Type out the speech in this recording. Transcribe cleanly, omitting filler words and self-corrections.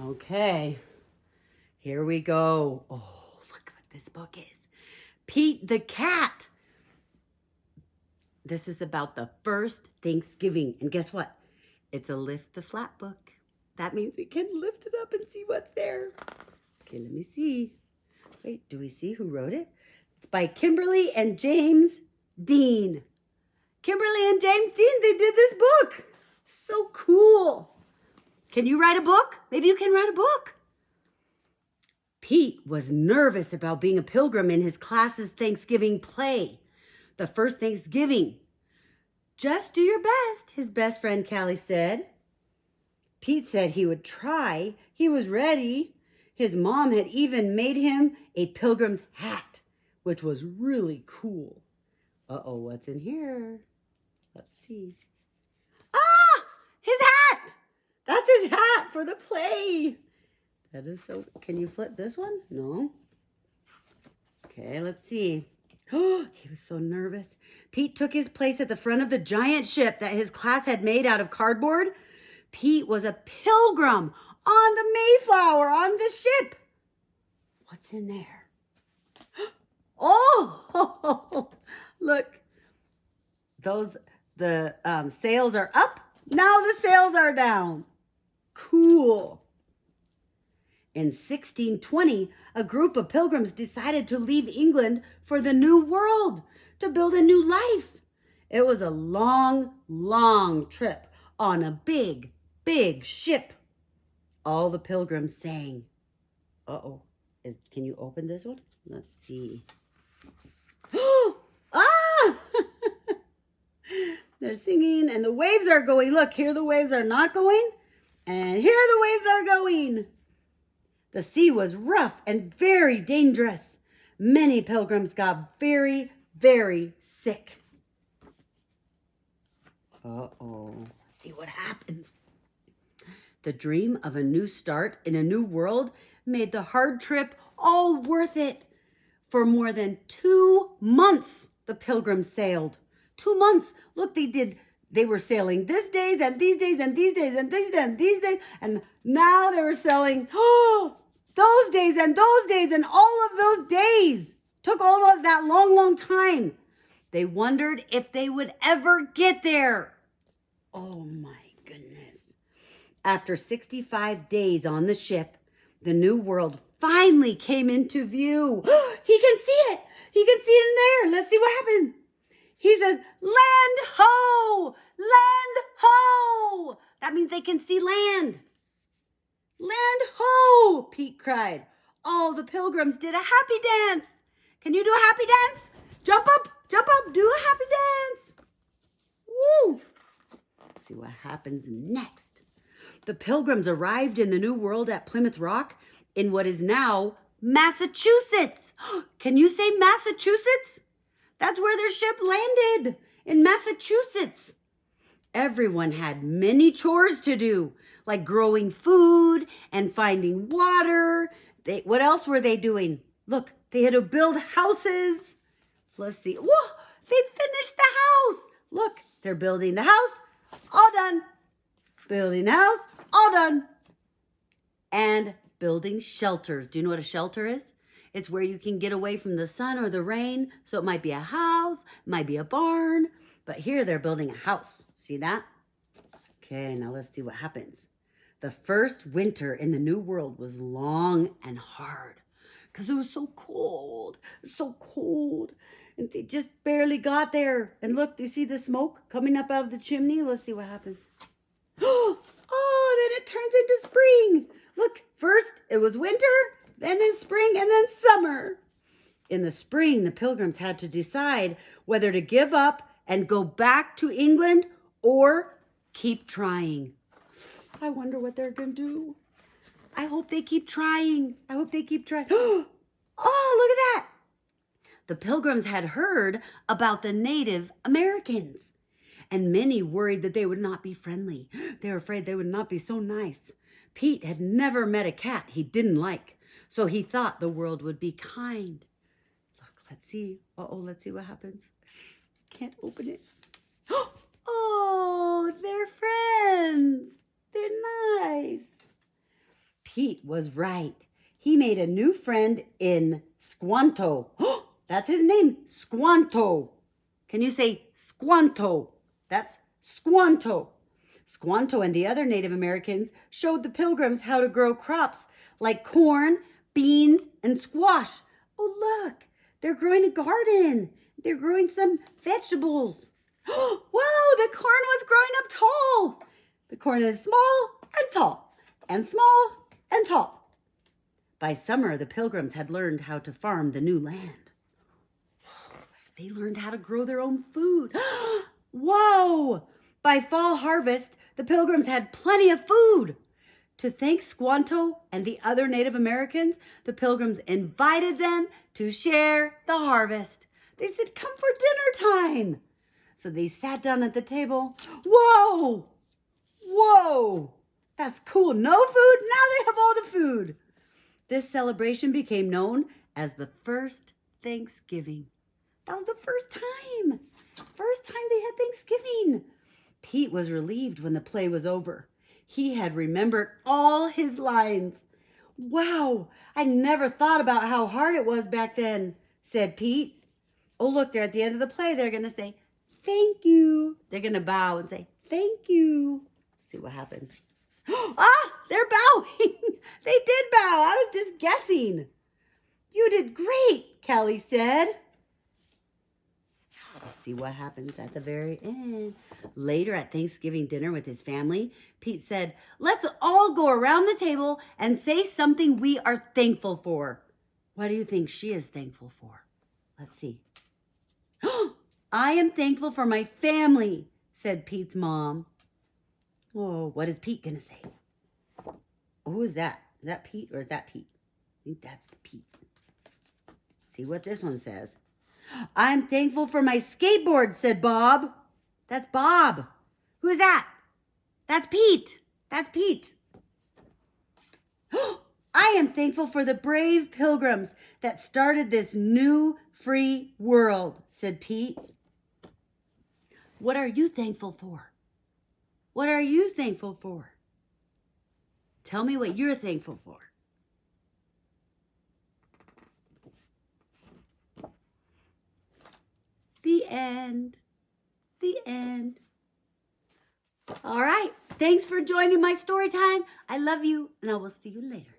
Okay, here we go. Oh, look what this book is. Pete the Cat. This is about the first Thanksgiving. And guess what? It's a lift the flap book. That means we can lift it up and see what's there. Okay, let me see. Wait, do we see who wrote it? It's by Kimberly and James Dean. Kimberly and James Dean, they did this book. So cool. Can you write a book? Maybe you can write a book. Pete was nervous about being a pilgrim in his class's Thanksgiving play. The first Thanksgiving. Just do your best, his best friend Callie said. Pete said he would try. He was ready. His mom had even made him a pilgrim's hat, which was really cool. Uh-oh, what's in here? Let's see. Ah! His hat! That's his hat for the play. That is so... Can you flip this one? No. Okay, let's see. Oh, he was so nervous. Pete took his place at the front of the giant ship that his class had made out of cardboard. Pete was a pilgrim on the Mayflower, on the ship. What's in there? Oh, look. The sails are up. Now the sails are down. Cool. In 1620, a group of pilgrims decided to leave England for the New World to build a new life. It was a long, long trip on a big, big ship. All the pilgrims sang. Uh-oh. Can you open this one? Let's see. Ah! They're singing and the waves are going. Look, here the waves are not going. And here the waves are going. The sea was rough and very dangerous. Many pilgrims got very, very sick. Uh-oh. Let's see what happens. The dream of a new start in a new world made the hard trip all worth it. For more than 2 months, the pilgrims sailed. 2 months. Look, they were sailing this days and these days and these days and these days and these days. And now they were sailing, those days and those days and all of those days. Took all of that long, long time. They wondered if they would ever get there. Oh my goodness. After 65 days on the ship, the new world finally came into view. He can see it. He can see it in there. Let's see what happened. He says, land ho! Land ho! That means they can see land. Land ho! Pete cried. All the pilgrims did a happy dance. Can you do a happy dance? Jump up, do a happy dance. Woo! Let's see what happens next. The pilgrims arrived in the New World at Plymouth Rock in what is now Massachusetts. Can you say Massachusetts? That's where their ship landed, in Massachusetts. Everyone had many chores to do, like growing food and finding water. What else were they doing? Look, they had to build houses. Let's see. Whoa, they finished the house. Look, they're building the house. All done. Building the house. All done. And building shelters. Do you know what a shelter is? It's where you can get away from the sun or the rain. So it might be a house, it might be a barn. But here they're building a house. See that? Okay, now let's see what happens. The first winter in the New World was long and hard because it was so cold. So cold. And they just barely got there. And look, do you see the smoke coming up out of the chimney? Let's see what happens. Oh, then it turns into spring. Look, first it was winter, then in spring, and then summer. In the spring, the pilgrims had to decide whether to give up and go back to England or keep trying. I wonder what they're going to do. I hope they keep trying. I hope they keep trying. Oh, look at that. The pilgrims had heard about the Native Americans, and many worried that they would not be friendly. They were afraid they would not be so nice. Pete had never met a cat he didn't like, so he thought the world would be kind. Look, let's see. Uh-oh, let's see what happens. Can't open it. Oh, they're friends. They're nice. Pete was right. He made a new friend in Squanto. That's his name, Squanto. Can you say Squanto? That's Squanto. Squanto and the other Native Americans showed the Pilgrims how to grow crops like corn, beans, and squash. Oh, look, they're growing a garden. They're growing some vegetables. Whoa, the corn was growing up tall. The corn is small and tall, and small and tall. By summer, the Pilgrims had learned how to farm the new land. They learned how to grow their own food. Whoa! By fall harvest, the Pilgrims had plenty of food. To thank Squanto and the other Native Americans, the Pilgrims invited them to share the harvest. They said, come for dinner time. So they sat down at the table. Whoa! Whoa! That's cool. No food? Now they have all the food. This celebration became known as the first Thanksgiving. That was the first time. First time they had Thanksgiving. Pete was relieved when the play was over. He had remembered all his lines. Wow, I never thought about how hard it was back then, said Pete. Oh, look, they're at the end of the play. They're going to say, thank you. They're going to bow and say, thank you. Let's see what happens. They're bowing. They did bow. I was just guessing. You did great, Kelly said. Let's see what happens at the very end. Later at Thanksgiving dinner with his family, Pete said, let's all go around the table and say something we are thankful for. What do you think she is thankful for? Let's see. I am thankful for my family, said Pete's mom. Oh, what is Pete going to say? Who is that? Is that Pete or is that Pete? I think that's the Pete. See what this one says. I'm thankful for my skateboard, said Bob. That's Bob. Who is that? That's Pete. That's Pete. I am thankful for the brave Pilgrims that started this new free world, said Pete. What are you thankful for? What are you thankful for? Tell me what you're thankful for. The end. The end. All right. Thanks for joining my story time. I love you, and I will see you later.